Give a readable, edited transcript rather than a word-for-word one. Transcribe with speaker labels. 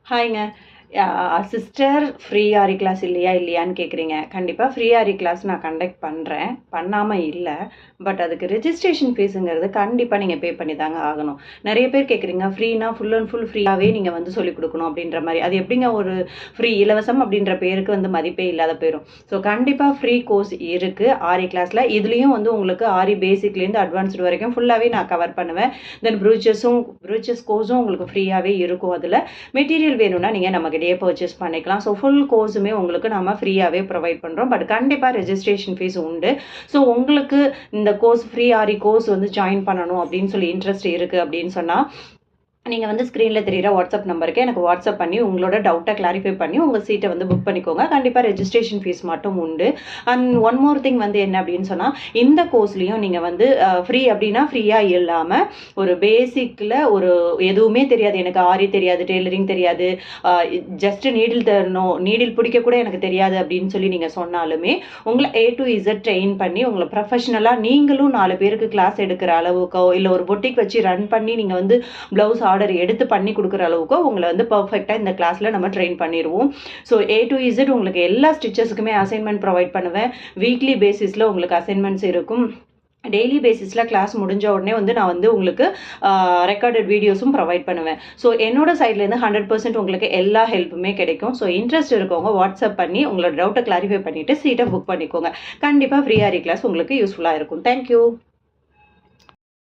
Speaker 1: ஹாய்ங்க. Sister free ஆரி class இல்லையான்னு கேட்குறீங்க. கண்டிப்பாக ஃப்ரீ ஆரி கிளாஸ் நான் கண்டக்ட் பண்ணுறேன். பண்ணாமல் இல்லை. பட் அதுக்கு ரெஜிஸ்ட்ரேஷன் ஃபீஸுங்கிறது கண்டிப்பாக நீங்கள் பே பண்ணி தாங்க ஆகணும். நிறைய பேர் கேட்குறீங்க, ஃப்ரீனா ஃபுல் அண்ட் ஃபுல் ஃப்ரீயாகவே நீங்கள் வந்து சொல்லிக் கொடுக்கணும் அப்படின்ற மாதிரி. அது எப்படிங்க ஒரு ஃப்ரீ இலவசம் அப்படின்ற பேருக்கு வந்து மதிப்பே இல்லாத போயிடும். ஸோ கண்டிப்பாக ஃப்ரீ கோர்ஸ் இருக்குது ஆரி கிளாஸில். இதுலேயும் வந்து உங்களுக்கு ஆரி பேசிக்லேருந்து அட்வான்ஸ்டு வரைக்கும் ஃபுல்லாகவே நான் கவர் பண்ணுவேன். தென் ப்ரூச்சஸ் கோர்ஸும் உங்களுக்கு ஃப்ரீயாகவே இருக்கும். அதில் மெட்டீரியல் வேணும்னா நீங்கள் நமக்கு பர்ச்சேஸ் பண்ணிக்கலாம். ஸோ ஃபுல் கோர்ஸுமே உங்களுக்கு நம்ம ஃப்ரீயாகவே ப்ரொவைட் பண்ணுறோம். பட் கண்டிப்பாக ரெஜிஸ்ட்ரேஷன் ஃபீஸ் உண்டு. ஸோ உங்களுக்கு இந்த கோர்ஸ் ஃப்ரீ ஆரி கோர்ஸ் வந்து ஜாயின் பண்ணணும் அப்படின்னு சொல்லி இன்ட்ரெஸ்ட் இருக்குது அப்படின்னு சொன்னால் நீங்கள் வந்து ஸ்க்ரீனில் தெரிகிற வாட்ஸ்அப் நம்பருக்கு எனக்கு வாட்ஸ்அப் பண்ணி உங்களோட டவுட்டை கிளாரிஃபை பண்ணி உங்கள் சீட்டை வந்து புக் பண்ணிக்கோங்க. கண்டிப்பாக ரெஜிஸ்ட்ரேஷன் ஃபீஸ் மட்டும் உண்டு. அண்ட் ஒன் மோர் திங் வந்து என்ன அப்படின்னு சொன்னால், இந்த கோர்ஸ்லேயும் நீங்கள் வந்து ஃப்ரீ அப்படின்னா ஃப்ரீயாக இல்லாமல் ஒரு பேசிக்கில் ஒரு எதுவுமே தெரியாது, எனக்கு ஆரி தெரியாது, டெய்லரிங் தெரியாது, ஜஸ்ட் நீடில் தரணும், நீடில் பிடிக்க கூட எனக்கு தெரியாது அப்படின்னு சொல்லி நீங்கள் சொன்னாலுமே உங்களை A to Z ட்ரெயின் பண்ணி உங்களை ப்ரொஃபஷனலாக நீங்களும் 4 பேருக்கு கிளாஸ் எடுக்கிற அளவுக்கோ இல்லை ஒரு பொட்டிக் வச்சு ரன் பண்ணி நீங்கள் வந்து ப்ளவுஸ் ஆர்டர் எடுத்து பண்ணி கொடுக்குற அளவுக்கு உங்களை வந்து பர்ஃபெக்டாக இந்த கிளாஸில் நம்ம ட்ரெயின் பண்ணிடுவோம். ஸோ A to Z உங்களுக்கு எல்லா ஸ்டிச்சஸுக்குமே அசைன்மெண்ட் ப்ரொவைட் பண்ணுவேன். வீக்லி பேசிஸில் உங்களுக்கு அசைன்மெண்ட்ஸ் இருக்கும். டெய்லி பேசிஸில் கிளாஸ் முடிஞ்ச உடனே வந்து நான் வந்து உங்களுக்கு ரெக்கார்டட் வீடியோஸும் ப்ரொவைட் பண்ணுவேன். ஸோ என்னோட சைட்லேருந்து 100% உங்களுக்கு எல்லா ஹெல்ப்புமே கிடைக்கும். ஸோ இன்ட்ரெஸ்ட் இருக்கவங்க வாட்ஸ்அப் பண்ணி உங்களோட டவுட்டை கிளாரிஃபை பண்ணிவிட்டு சீட்டை புக் பண்ணிக்கோங்க. கண்டிப்பாக ஃப்ரீ ஆரி கிளாஸ் உங்களுக்கு யூஸ்ஃபுல்லாக இருக்கும். தேங்க்யூ.